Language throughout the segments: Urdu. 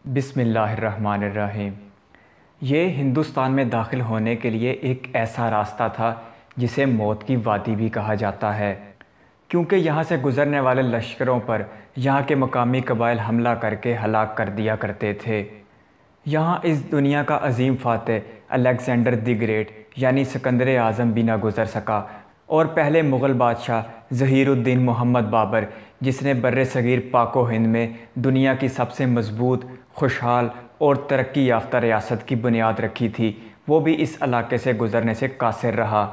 بسم اللہ الرحمن الرحیم۔ یہ ہندوستان میں داخل ہونے کے لیے ایک ایسا راستہ تھا جسے موت کی وادی بھی کہا جاتا ہے، کیونکہ یہاں سے گزرنے والے لشکروں پر یہاں کے مقامی قبائل حملہ کر کے ہلاک کر دیا کرتے تھے۔ یہاں اس دنیا کا عظیم فاتح الیگزینڈر دی گریٹ یعنی سکندر اعظم بھی نہ گزر سکا، اور پہلے مغل بادشاہ ظہیر الدین محمد بابر، جس نے بر صغیر پاک و ہند میں دنیا کی سب سے مضبوط، خوشحال اور ترقی یافتہ ریاست کی بنیاد رکھی تھی، وہ بھی اس علاقے سے گزرنے سے قاصر رہا۔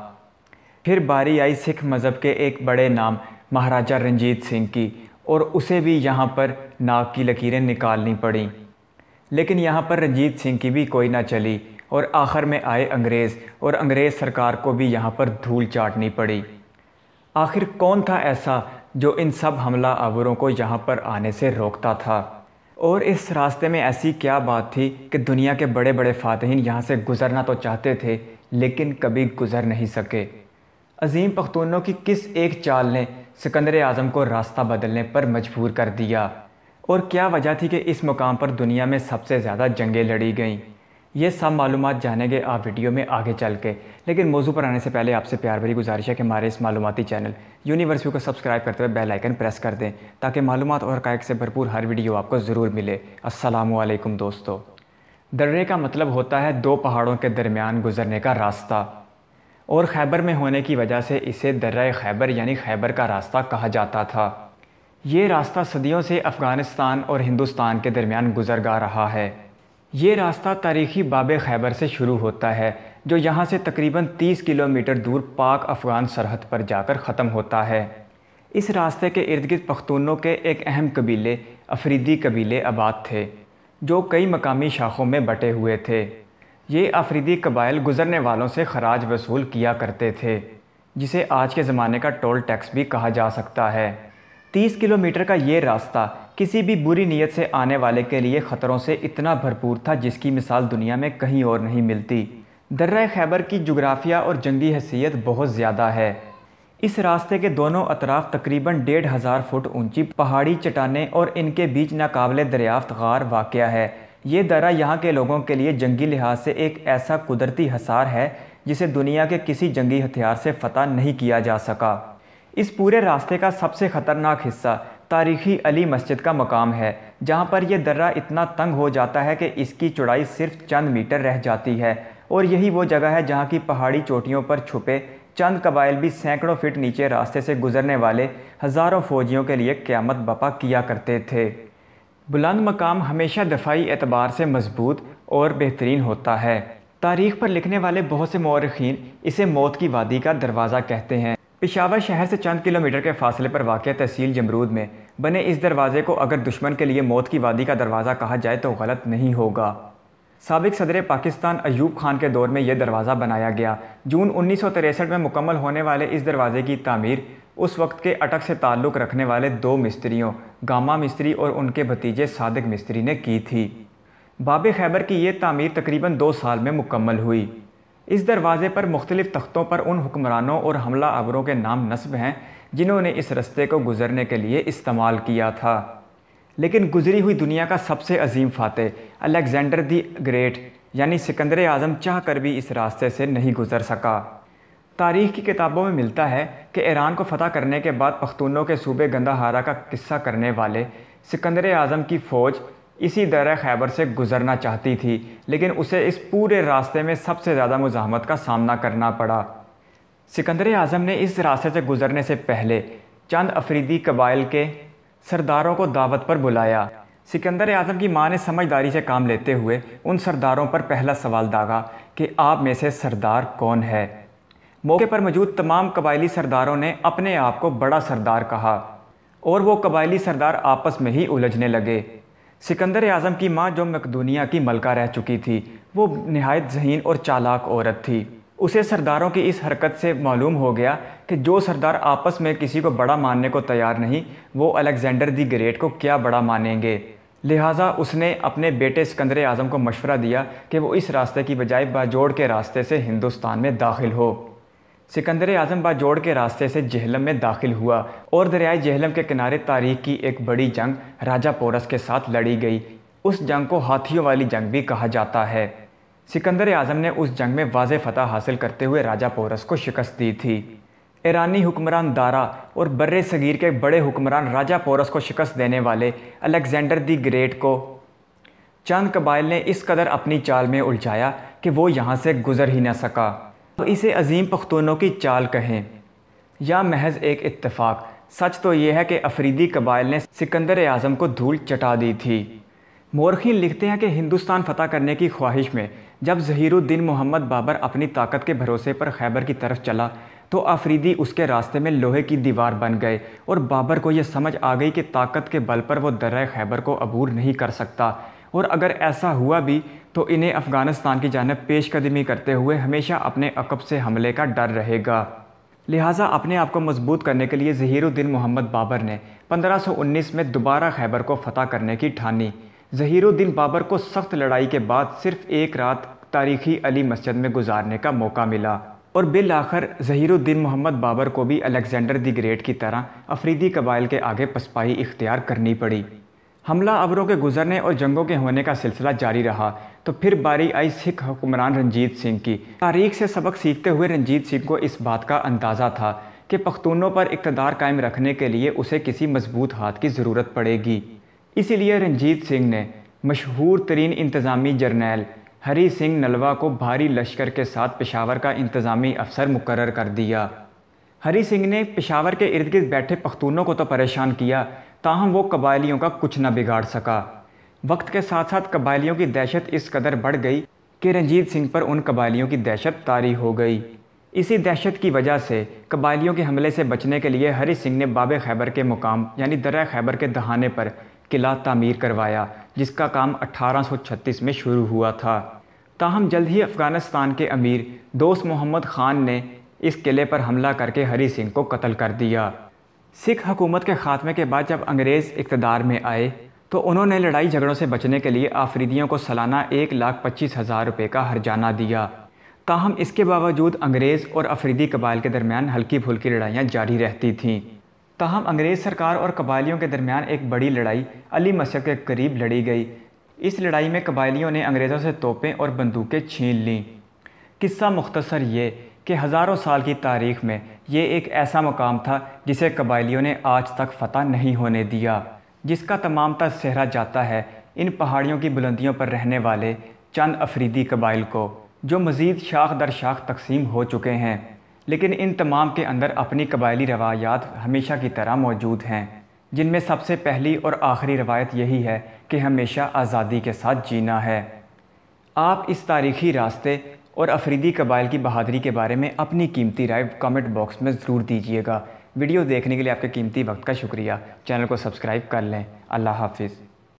پھر باری آئی سکھ مذہب کے ایک بڑے نام مہاراجہ رنجیت سنگھ کی، اور اسے بھی یہاں پر ناک کی لکیریں نکالنی پڑیں، لیکن یہاں پر رنجیت سنگھ کی بھی کوئی نہ چلی، اور آخر میں آئے انگریز، اور انگریز سرکار کو بھی یہاں پر دھول چاٹنی پڑی۔ آخر کون تھا ایسا جو ان سب حملہ آوروں کو یہاں پر آنے سے روکتا تھا؟ اور اس راستے میں ایسی کیا بات تھی کہ دنیا کے بڑے بڑے فاتحین یہاں سے گزرنا تو چاہتے تھے لیکن کبھی گزر نہیں سکے؟ عظیم پختونوں کی کس ایک چال نے سکندر اعظم کو راستہ بدلنے پر مجبور کر دیا؟ اور کیا وجہ تھی کہ اس مقام پر دنیا میں سب سے زیادہ جنگیں لڑی گئیں؟ یہ سب معلومات جانیں گے آپ ویڈیو میں آگے چل کے، لیکن موضوع پر آنے سے پہلے آپ سے پیار بھری گزارش ہے کہ ہمارے اس معلوماتی چینل یونیورس ویو کو سبسکرائب کرتے ہوئے بیل آئیکن پریس کر دیں تاکہ معلومات اور حقائق سے بھرپور ہر ویڈیو آپ کو ضرور ملے۔ السلام علیکم دوستو۔ درے کا مطلب ہوتا ہے دو پہاڑوں کے درمیان گزرنے کا راستہ، اور خیبر میں ہونے کی وجہ سے اسے درہ خیبر یعنی خیبر کا راستہ کہا جاتا تھا۔ یہ راستہ صدیوں سے افغانستان اور ہندوستان کے درمیان گزرگا رہا ہے۔ یہ راستہ تاریخی باب خیبر سے شروع ہوتا ہے، جو یہاں سے تقریباً 30 کلومیٹر دور پاک افغان سرحد پر جا کر ختم ہوتا ہے۔ اس راستے کے ارد گرد پختونوں کے ایک اہم قبیلے افریدی قبیلے آباد تھے، جو کئی مقامی شاخوں میں بٹے ہوئے تھے۔ یہ افریدی قبائل گزرنے والوں سے خراج وصول کیا کرتے تھے، جسے آج کے زمانے کا ٹول ٹیکس بھی کہا جا سکتا ہے۔ 30 کلومیٹر کا یہ راستہ کسی بھی بری نیت سے آنے والے کے لیے خطروں سے اتنا بھرپور تھا جس کی مثال دنیا میں کہیں اور نہیں ملتی۔ درہ خیبر کی جغرافیہ اور جنگی حیثیت بہت زیادہ ہے۔ اس راستے کے دونوں اطراف تقریباً 1500 فٹ اونچی پہاڑی چٹانیں اور ان کے بیچ ناقابل دریافت غار واقع ہے۔ یہ درہ یہاں کے لوگوں کے لیے جنگی لحاظ سے ایک ایسا قدرتی حصار ہے جسے دنیا کے کسی جنگی ہتھیار سے فتح نہیں کیا جا سکا۔ اس پورے راستے کا سب سے خطرناک حصہ تاریخی علی مسجد کا مقام ہے، جہاں پر یہ درہ اتنا تنگ ہو جاتا ہے کہ اس کی چوڑائی صرف چند میٹر رہ جاتی ہے، اور یہی وہ جگہ ہے جہاں کی پہاڑی چوٹیوں پر چھپے چند قبائل بھی سینکڑوں فٹ نیچے راستے سے گزرنے والے ہزاروں فوجیوں کے لیے قیامت بپا کیا کرتے تھے۔ بلند مقام ہمیشہ دفاعی اعتبار سے مضبوط اور بہترین ہوتا ہے۔ تاریخ پر لکھنے والے بہت سے مورخین اسے موت کی وادی کا دروازہ کہتے ہیں۔ پشاور شہر سے چند کلومیٹر کے فاصلے پر واقع تحصیل جمرود میں بنے اس دروازے کو اگر دشمن کے لیے موت کی وادی کا دروازہ کہا جائے تو غلط نہیں ہوگا۔ سابق صدر پاکستان ایوب خان کے دور میں یہ دروازہ بنایا گیا۔ جون 1963 میں مکمل ہونے والے اس دروازے کی تعمیر اس وقت کے اٹک سے تعلق رکھنے والے دو مستریوں گاما مستری اور ان کے بھتیجے صادق مستری نے کی تھی۔ باب خیبر کی یہ تعمیر تقریباً 2 سال میں مکمل ہوئی۔ اس دروازے پر مختلف تختوں پر ان حکمرانوں اور حملہ آوروں کے نام نصب ہیں جنہوں نے اس رستے کو گزرنے کے لیے استعمال کیا تھا، لیکن گزری ہوئی دنیا کا سب سے عظیم فاتح الیگزینڈر دی گریٹ یعنی سکندر اعظم چاہ کر بھی اس راستے سے نہیں گزر سکا۔ تاریخ کی کتابوں میں ملتا ہے کہ ایران کو فتح کرنے کے بعد پختونوں کے صوبے گندھارا کا قصہ کرنے والے سکندر اعظم کی فوج اسی درہ خیبر سے گزرنا چاہتی تھی، لیکن اسے اس پورے راستے میں سب سے زیادہ مزاحمت کا سامنا کرنا پڑا۔ سکندر اعظم نے اس راستے سے گزرنے سے پہلے چند افریدی قبائل کے سرداروں کو دعوت پر بلایا۔ سکندر اعظم کی ماں نے سمجھداری سے کام لیتے ہوئے ان سرداروں پر پہلا سوال داغا کہ آپ میں سے سردار کون ہے؟ موقع پر موجود تمام قبائلی سرداروں نے اپنے آپ کو بڑا سردار کہا، اور وہ قبائلی سردار آپس میں ہی الجھنے لگے۔ سکندر اعظم کی ماں جو مقدونیہ کی ملکہ رہ چکی تھی، وہ نہایت ذہین اور چالاک عورت تھی۔ اسے سرداروں کی اس حرکت سے معلوم ہو گیا کہ جو سردار آپس میں کسی کو بڑا ماننے کو تیار نہیں، وہ الیگزینڈر دی گریٹ کو کیا بڑا مانیں گے۔ لہٰذا اس نے اپنے بیٹے سکندر اعظم کو مشورہ دیا کہ وہ اس راستے کی بجائے باجوڑ کے راستے سے ہندوستان میں داخل ہو۔ سکندر اعظم باجوڑ کے راستے سے جہلم میں داخل ہوا، اور دریائے جہلم کے کنارے تاریخ کی ایک بڑی جنگ راجہ پورس کے ساتھ لڑی گئی۔ اس جنگ کو ہاتھیوں والی جنگ بھی کہا جاتا ہے۔ سکندر اعظم نے اس جنگ میں واضح فتح حاصل کرتے ہوئے راجہ پورس کو شکست دی تھی۔ ایرانی حکمران دارا اور بر صغیر کے بڑے حکمران راجہ پورس کو شکست دینے والے الیگزینڈر دی گریٹ کو چند قبائل نے اس قدر اپنی چال میں الجھایا کہ وہ یہاں سے گزر ہی نہ سکا۔ تو اسے عظیم پختونوں کی چال کہیں یا محض ایک اتفاق، سچ تو یہ ہے کہ افریدی قبائل نے سکندر اعظم کو دھول چٹا دی تھی۔ مورخین لکھتے ہیں کہ ہندوستان فتح کرنے کی خواہش میں جب ظہیر الدین محمد بابر اپنی طاقت کے بھروسے پر خیبر کی طرف چلا تو افریدی اس کے راستے میں لوہے کی دیوار بن گئے، اور بابر کو یہ سمجھ آ گئی کہ طاقت کے بل پر وہ درہ خیبر کو عبور نہیں کر سکتا، اور اگر ایسا ہوا بھی تو انہیں افغانستان کی جانب پیش قدمی کرتے ہوئے ہمیشہ اپنے عقب سے حملے کا ڈر رہے گا۔ لہٰذا اپنے آپ کو مضبوط کرنے کے لیے ظہیر الدین محمد بابر نے 1519 میں دوبارہ خیبر کو فتح کرنے کی ٹھانی۔ ظہیر الدین بابر کو سخت لڑائی کے بعد صرف ایک رات تاریخی علی مسجد میں گزارنے کا موقع ملا، اور بالآخر ظہیر الدین محمد بابر کو بھی الیگزینڈر دی گریٹ کی طرح افریدی قبائل کے آگے پسپائی اختیار کرنی پڑی۔ حملہ آوروں کے گزرنے اور جنگوں کے ہونے کا سلسلہ جاری رہا تو پھر باری آئی سکھ حکمران رنجیت سنگھ کی۔ تاریخ سے سبق سیکھتے ہوئے رنجیت سنگھ کو اس بات کا اندازہ تھا کہ پختونوں پر اقتدار قائم رکھنے کے لیے اسے کسی مضبوط ہاتھ کی ضرورت پڑے گی۔ اسی لیے رنجیت سنگھ نے مشہور ترین انتظامی جرنیل ہری سنگھ نلوا کو بھاری لشکر کے ساتھ پشاور کا انتظامی افسر مقرر کر دیا۔ ہری سنگھ نے پشاور کے ارد گرد بیٹھے پختونوں کو تو پریشان کیا، تاہم وہ قبائلیوں کا کچھ نہ بگاڑ سکا۔ وقت کے ساتھ ساتھ قبائلیوں کی دہشت اس قدر بڑھ گئی کہ رنجیت سنگھ پر ان قبائلیوں کی دہشت طاری ہو گئی۔ اسی دہشت کی وجہ سے قبائلیوں کے حملے سے بچنے کے لیے ہری سنگھ نے باب خیبر کے مقام یعنی درہ خیبر کے دہانے پر قلعہ تعمیر کروایا، جس کا کام 1836 میں شروع ہوا تھا۔ تاہم جلد ہی افغانستان کے امیر دوست محمد خان نے اس قلعے پر حملہ کر کے ہری سنگھ کو قتل کر دیا۔ سکھ حکومت کے خاتمے کے بعد جب انگریز اقتدار میں آئے تو انہوں نے لڑائی جھگڑوں سے بچنے کے لیے آفریدیوں کو سالانہ 1,25,000 روپے کا ہرجانہ دیا۔ تاہم اس کے باوجود انگریز اور افریدی قبائل کے درمیان ہلکی پھلکی لڑائیاں جاری رہتی تھیں۔ تاہم انگریز سرکار اور قبائلیوں کے درمیان ایک بڑی لڑائی علی مسجد کے قریب لڑی گئی۔ اس لڑائی میں قبائلیوں نے انگریزوں سے توپیں اور بندوقیں چھین لیں۔ قصہ مختصر یہ کہ ہزاروں سال کی تاریخ میں یہ ایک ایسا مقام تھا جسے قبائلیوں نے آج تک فتح نہیں ہونے دیا، جس کا تمام تر سہرا جاتا ہے ان پہاڑیوں کی بلندیوں پر رہنے والے چند افریدی قبائل کو، جو مزید شاخ در شاخ تقسیم ہو چکے ہیں، لیکن ان تمام کے اندر اپنی قبائلی روایات ہمیشہ کی طرح موجود ہیں، جن میں سب سے پہلی اور آخری روایت یہی ہے کہ ہمیشہ آزادی کے ساتھ جینا ہے۔ آپ اس تاریخی راستے اور افریدی قبائل کی بہادری کے بارے میں اپنی قیمتی رائے کامنٹ باکس میں ضرور دیجیے گا۔ ویڈیو دیکھنے کے لیے آپ کے قیمتی وقت کا شکریہ۔ چینل کو سبسکرائب کر لیں۔ اللہ حافظ۔